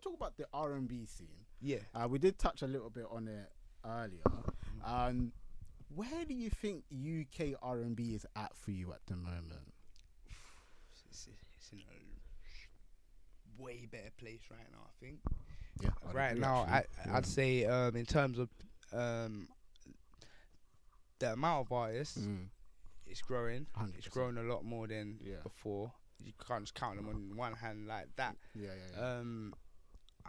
talk about the R&B scene. Yeah. We did touch a little bit on it earlier. Where do you think UK R&B is at for you at the moment? It's in a way better place right now, I think. Yeah, right now, I'd say in terms of the amount of artists, it's growing. 100%. It's grown a lot more than before. You can't just count them on one hand like that.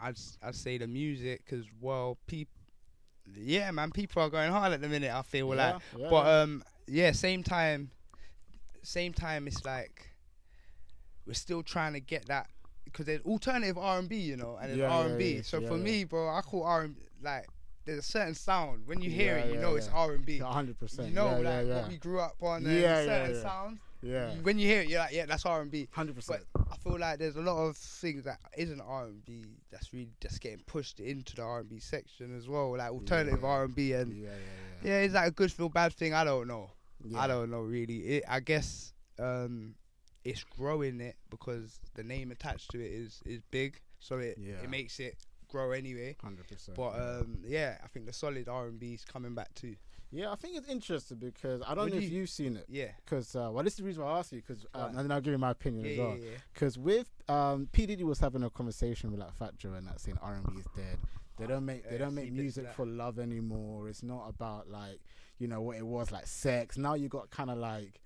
I'd say the music, because people. Yeah, man, people are going hard at the minute, I feel same time, it's like we're still trying to get that, because there's alternative R&B, and there's R&B. So for me, bro, I call R&B, like, there's a certain sound. When you hear it, you know it's R&B. 100%. You know, what we grew up on, certain sounds. Yeah. When you hear it, you're like, yeah, that's R&B. 100%. But I feel like there's a lot of things that isn't R&B that's really just getting pushed into the R&B section as well, like alternative R&B, and is that a good or bad thing? I don't know. I don't know really. I guess it's growing it because the name attached to it is big, so it makes it grow anyway. 100%. But I think the solid R&B is coming back too. Yeah, I think it's interesting because I don't know if you've seen it. Yeah. Because, this is the reason why I asked you, because, and then I'll give you my opinion as well. Yeah. Because with, P. Diddy was having a conversation with like Fat Joe and that, saying R&B is dead. They don't make music for love anymore. It's not about like, what it was, like sex. Now you got kind of like,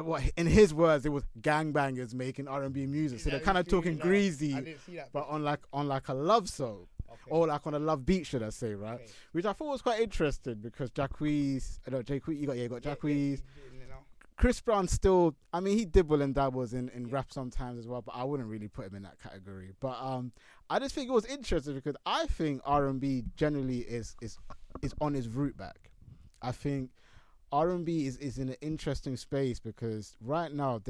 what in his words, it was gangbangers making R&B music. So they're kind of talking greasy, but on like a love song. Okay. Or like on a love beat, should I say, right? Okay. Which I thought was quite interesting because Jacquees, you got Jacquees. Chris Brown still, I mean, he dibble and dabbles in rap sometimes as well, but I wouldn't really put him in that category. But I just think it was interesting because I think R&B generally is on his route back. I think R&B is in an interesting space because right now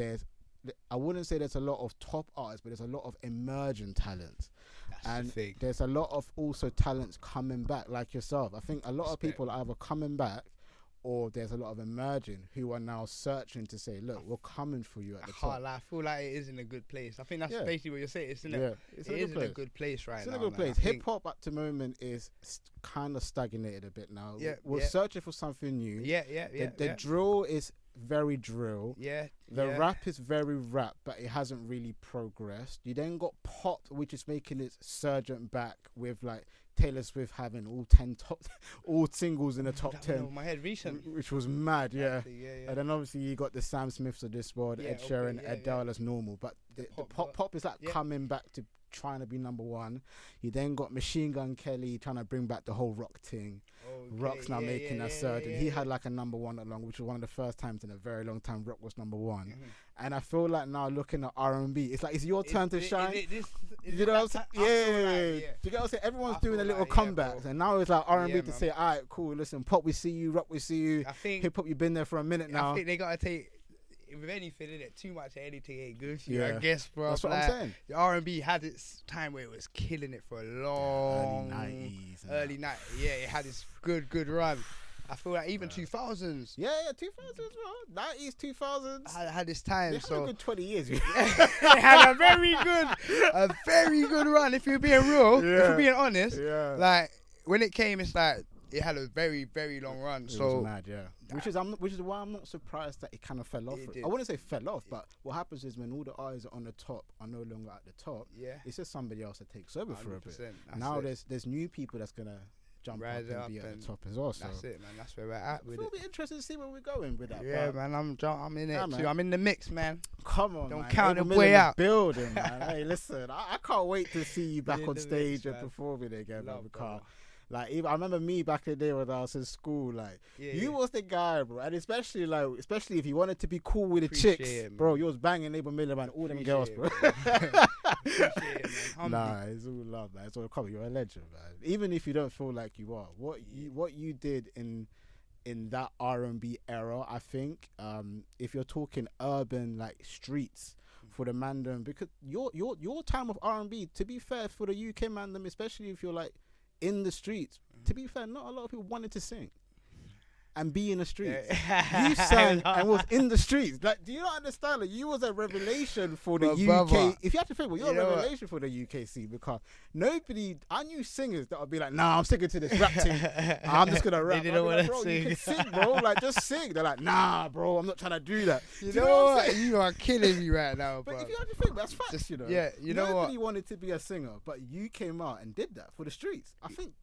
I wouldn't say there's a lot of top artists, but there's a lot of emerging talents. And there's a lot of also talents coming back, like yourself. I think a lot of people are either coming back or there's a lot of emerging who are now searching to say, look, we're coming for you at the top. I feel like it is in a good place. I think that's basically what you're saying. It's in a good place right now. It's in a good place. Hip-hop at the moment is kind of stagnated a bit now. We're searching for something new. The drill is very drill. The rap is very rap, but it hasn't really progressed. You then got pop, which is making its surgent back with like Taylor Swift having all singles in the top 10. My head recent, which was mad, And then obviously you got the Sam Smiths of this world, Ed Sheeran, Adele as normal. But the pop is like coming back to trying to be number one. You then got Machine Gun Kelly trying to bring back the whole rock thing. Rock's now making a surge, and he had like a number one along, which was one of the first times in a very long time Rock was number one. And I feel like now looking at R&B, it's like it's your turn to shine. You know what I'm saying? You get what I'm saying? Everyone's doing a little comeback, and now it's like R&B to say, all right, cool, listen, pop, we see you, rock, we see you. I think hip hop, you've been there for a minute now. I think they gotta take. With anything in it, too much of anything ain't good for you, I guess, bro. That's what I'm saying. The R&B had its time where it was killing it for a long... Early 90s. Yeah, it had its good run. I feel like even 2000s. Yeah, 2000s, bro. 90s, 2000s. Had its time, it had a good 20 years. It had a very good run, if you're being real. If you're being honest. Like, when it came, it's like, it had a very, very long run. It was mad, Which is why I'm not surprised that it kind of fell off. I wouldn't say fell off, but what happens is when all the eyes on the top are no longer at the top, it's just somebody else that takes over for a bit. Now there's new people that's gonna jump up and be at the top as well. So that's it, man. That's where we're at. It'll be interesting to see where we're going with that. Yeah, man. I'm in it too. I'm in the mix, man. Come on, don't count the way out. Building, man. Hey, listen, I can't wait to see you back on stage and performing again, man. Like, even I remember me back in the day when I was in school. Like, you was the guy, bro, and especially if you wanted to be cool with the chicks, bro. You was banging Abel Miller, man, all them girls, bro. Nah, it's all love, man. It's all coming. You're a legend, man. Even if you don't feel like you are, what you did in that R&B era, I think, if you're talking urban like streets for the mandem, because your time of R&B, to be fair, for the UK mandem, especially if you're like in the streets, to be fair, not a lot of people wanted to sing. and be in the streets. You sang and was in the streets. Like, do you not understand? Like, you was a revelation for the UK. Brother. If you have to think, well, you're a revelation for the UK scene, because I knew singers that would be like, nah, I'm sticking to this rap thing. I'm just gonna rap. They didn't want to bro, sing. you can sing, bro. Like, just sing. They're like, nah, bro, I'm not trying to do that. You know what? You are killing me right now, bro. But if you have to think, that's facts, Just, you know. Yeah, you know what? Nobody wanted to be a singer, but you came out and did that for the streets. I think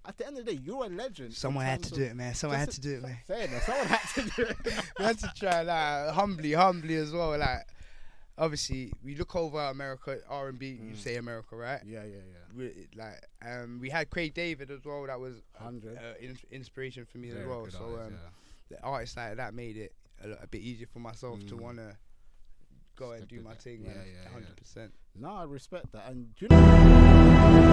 at the end of the day, you're a legend. Someone had to do it, man. Someone had to do it, man. Saying that, someone had to do it. We had to try that humbly as well. Like, obviously, we look over America, R&B. You say America, right? Yeah. We had Craig David as well. That was 100 inspiration for me Very as well. good So artist, the artists like that made it a bit easier for myself to wanna go and do my thing, man. 100%. No, I respect that. And do you know?